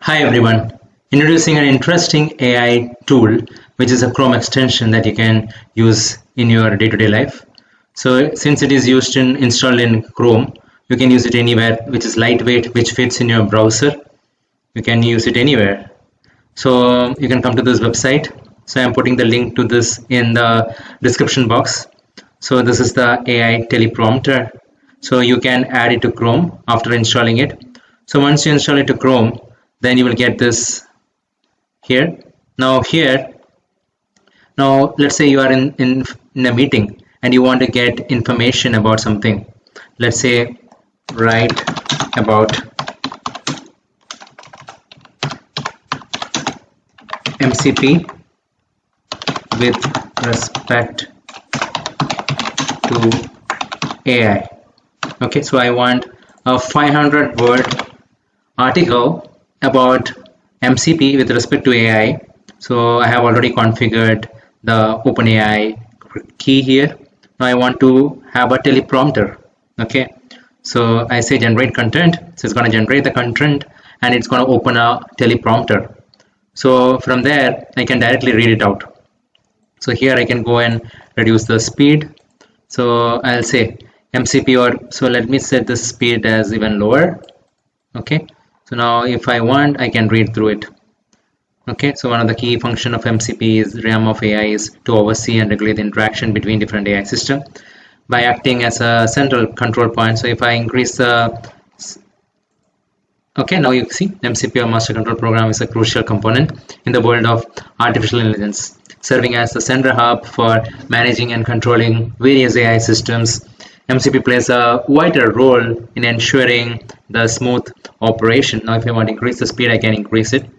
Hi everyone, introducing an interesting AI tool which is a Chrome extension that you can use in your day-to-day life. So since it is installed in Chrome, you can use it anywhere, which is lightweight, which fits in your browser. You can use it anywhere. So you can come to this website. So I'm putting the link to this in the description box. So this is the AI Teleprompter. So you can add it to Chrome after installing it. So once you install it to Chrome, then you will get this here. Now let's say you are in a meeting and you want to get information about something. Let's say write about MCP with respect to AI. Okay, so I want a 500-word article about MCP with respect to AI. So I have already configured the OpenAI key here. Now I want to have a teleprompter. Okay, so I say generate content. So it's going to generate the content and it's going to open a teleprompter. So from there I can directly read it out. So here I can go and reduce the speed. So I'll say MCP, or so let me set the speed as even lower. Okay, so now if I want, I can read through it. Okay, so one of the key function of MCP is realm of AI is to oversee and regulate the interaction between different AI systems by acting as a central control point. So if I increase the okay, now you see MCP or master control program is a crucial component in the world of artificial intelligence, serving as the central hub for managing and controlling various AI systems. MCP plays a vital role in ensuring the smooth operation. Now if I want to increase the speed, I can increase it.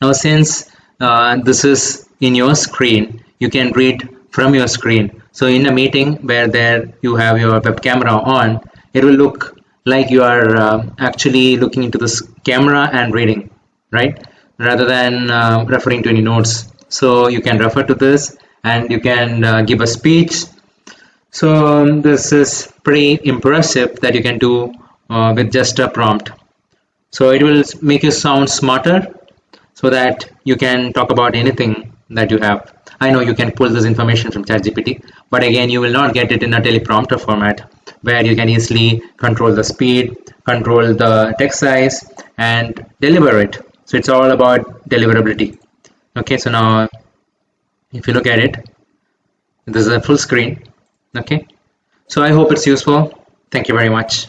Now since this is in your screen, you can read from your screen. So in a meeting where you have your web camera on, it will look like you are actually looking into this camera and reading, right? Rather than referring to any notes. So you can refer to this and you can give a speech. So this is pretty impressive that you can do with just a prompt. So it will make you sound smarter so that you can talk about anything that you have. I know you can pull this information from ChatGPT, but again, you will not get it in a teleprompter format where you can easily control the speed, control the text size, and deliver it. So it's all about deliverability. Okay, so now if you look at it, this is a full screen. Okay, so I hope it's useful. Thank you very much.